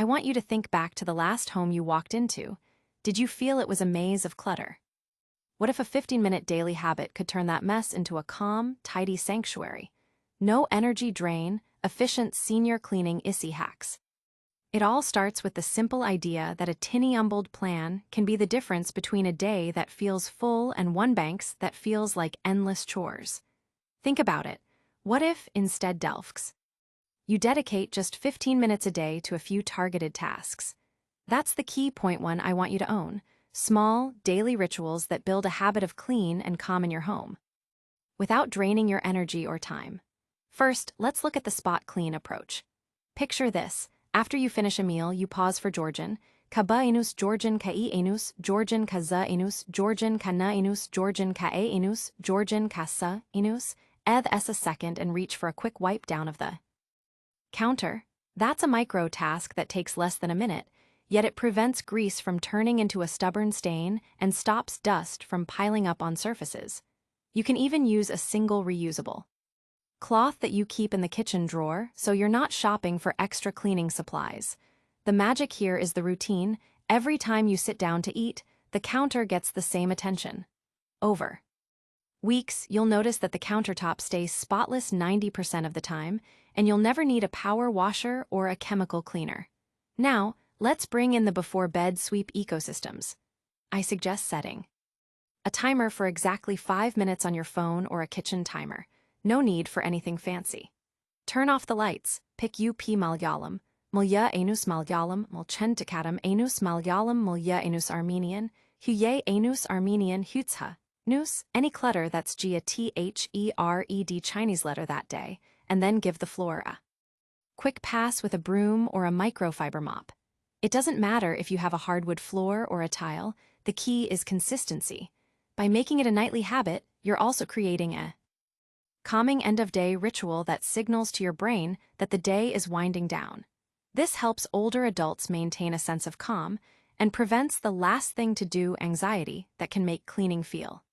I want you to think back to the last home you walked into. Did you feel it was a maze of clutter? What if a 15-minute daily habit could turn that mess into a calm, tidy sanctuary? No energy drain, efficient senior cleaning easy hacks. It all starts with the simple idea that a tinny-umbled plan can be the difference between a day that feels full and one banks that feels like endless chores. Think about it. What if, instead Delphs, you dedicate just 15 minutes a day to a few targeted tasks? That's the key point one I want you to own. Small, daily rituals that build a habit of clean and calm in your home, without draining your energy or time. First, let's look at the spot clean approach. Picture this. After you finish a meal, you pause for Georgian. Kaba enus Georgian ka e enus, Georgian ka za enus, Georgian ka na enus, Georgian ka e enus, Georgian ka sa enus, eth a second and reach for a quick wipe down of the counter. That's a micro task that takes less than a minute, yet it prevents grease from turning into a stubborn stain and stops dust from piling up on surfaces. You can even use a single reusable cloth that you keep in the kitchen drawer so you're not shopping for extra cleaning supplies. The magic here is the routine. Every time you sit down to eat, the counter gets the same attention. Over weeks, you'll notice that the countertop stays spotless 90% of the time, and you'll never need a power washer or a chemical cleaner. Now, let's bring in the before-bed sweep ecosystems. I suggest setting a timer for exactly 5 minutes on your phone or a kitchen timer. No need for anything fancy. Turn off the lights, pick up Malayalam, Mulya enus Malayalam, Mulchentikatam enus Malayalam, Mulya enus Armenian, Huye enus Armenian Hutzha, Nus, any clutter that's GATHERED Chinese letter that day, and then give the floor a quick pass with a broom or a microfiber mop. It doesn't matter if you have a hardwood floor or a tile, the key is consistency. By making it a nightly habit, you're also creating a calming end-of-day ritual that signals to your brain that the day is winding down. This helps older adults maintain a sense of calm and prevents the last thing to do anxiety that can make cleaning feel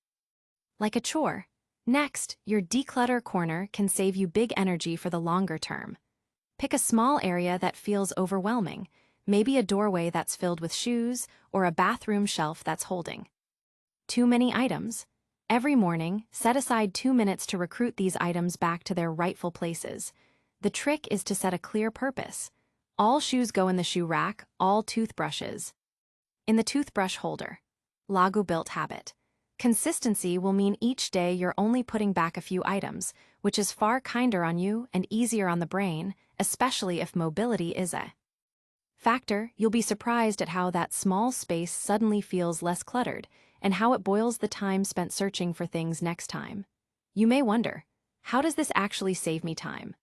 like a chore. Next, your Declutter Corner can save you big energy for the longer term. Pick a small area that feels overwhelming, maybe a doorway that's filled with shoes or a bathroom shelf that's holding too many items. Every morning, set aside 2 minutes to recruit these items back to their rightful places. The trick is to set a clear purpose. All shoes go in the shoe rack, all toothbrushes in the toothbrush holder. Lagu built habit. Consistency will mean each day you're only putting back a few items, which is far kinder on you and easier on the brain, especially if mobility is a factor. You'll be surprised at how that small space suddenly feels less cluttered, and how it boils the time spent searching for things next time. You may wonder, how does this actually save me time?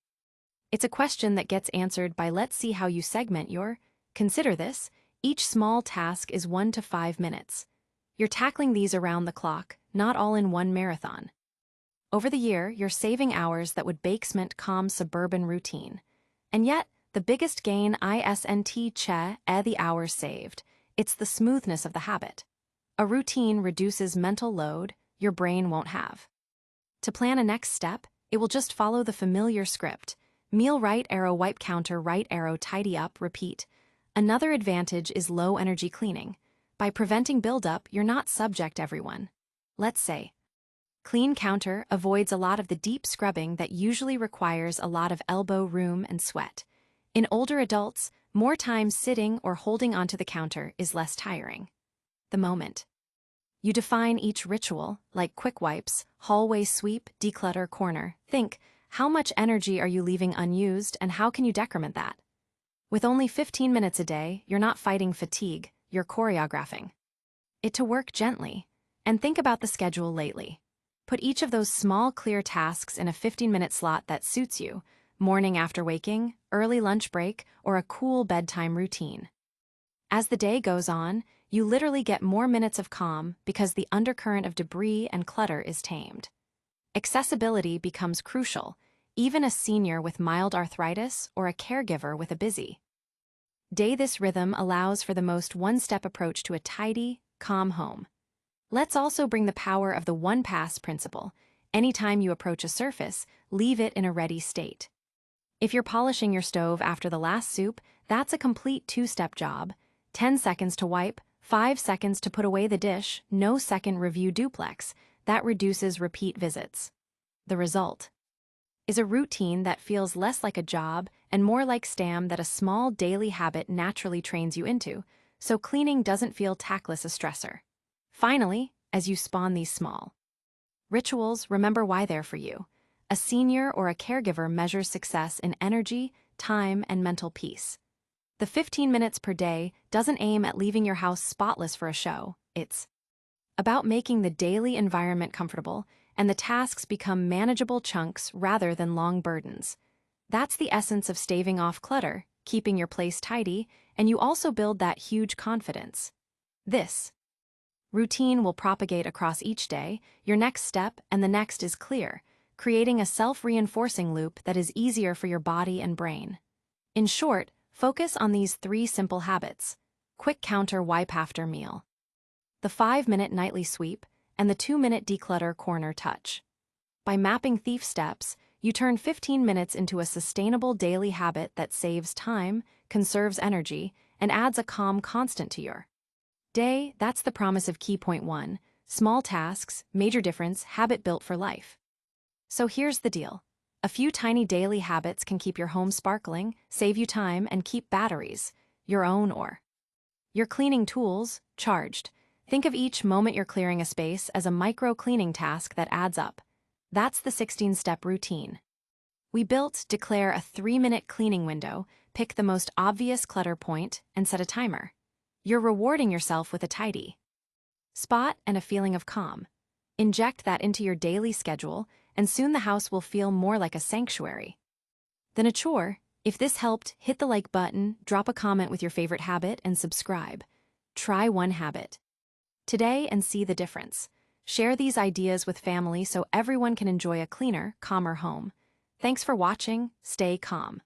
It's a question that gets answered by let's see how you segment your. Consider this, each small task is 1 to 5 minutes. You're tackling these around the clock, not all in one marathon. Over the year, you're saving hours that would basement calm suburban routine. And yet, the biggest gain isn't the hours saved, it's the smoothness of the habit. A routine reduces mental load your brain won't have to plan a next step. It will just follow the familiar script. Meal right arrow, wipe counter right arrow, tidy up, repeat. Another advantage is low energy cleaning. By preventing buildup, you're not subject everyone. Let's say clean counter avoids a lot of the deep scrubbing that usually requires a lot of elbow room and sweat. In older adults, more time sitting or holding onto the counter is less tiring. The moment you define each ritual, like quick wipes, hallway sweep, declutter corner, think, how much energy are you leaving unused and how can you decrement that? With only 15 minutes a day, you're not fighting fatigue, you're choreographing it to work gently. And think about the schedule lately. Put each of those small clear tasks in a 15-minute slot that suits you, morning after waking, early lunch break, or a cool bedtime routine. As the day goes on, you literally get more minutes of calm because the undercurrent of debris and clutter is tamed. Accessibility becomes crucial, even a senior with mild arthritis or a caregiver with a busy day. This rhythm allows for the most one-step approach to a tidy, calm home. Let's also bring the power of the one-pass principle. Anytime you approach a surface, leave it in a ready state. If you're polishing your stove after the last soup, That's a complete two-step job. 10 seconds to wipe, 5 seconds to put away the dish, no second review duplex. That reduces repeat visits. The result is a routine that feels less like a job and more like stam that a small daily habit naturally trains you into, so cleaning doesn't feel tactless a stressor. Finally, as you spawn these small rituals, remember why they're for you. A senior or a caregiver measures success in energy, time, and mental peace. The 15 minutes per day doesn't aim at leaving your house spotless for a show. It's about making the daily environment comfortable and the tasks become manageable chunks rather than long burdens. That's the essence of staving off clutter, keeping your place tidy, and you also build that huge confidence. This routine will propagate across each day, your next step and the next is clear, creating a self-reinforcing loop that is easier for your body and brain. In short, focus on these 3 simple habits. Quick counter wipe after meal, the 5-minute nightly sweep, and the 2-minute declutter corner touch. By mapping thief steps, you turn 15 minutes into a sustainable daily habit that saves time, conserves energy, and adds a calm constant to your day. That's the promise of Key Point 1. Small tasks, major difference, habit built for life. So here's the deal. A few tiny daily habits can keep your home sparkling, save you time, and keep batteries, your own or your cleaning tools, charged. Think of each moment you're clearing a space as a micro-cleaning task that adds up. That's the 16-step routine. We built Declare a 3-minute cleaning window, pick the most obvious clutter point, and set a timer. You're rewarding yourself with a tidy spot and a feeling of calm. Inject that into your daily schedule, and soon the house will feel more like a sanctuary than a chore. If this helped, hit the like button, drop a comment with your favorite habit, and subscribe. Try one habit today and see the difference. Share these ideas with family so everyone can enjoy a cleaner, calmer home. Thanks for watching. Stay calm.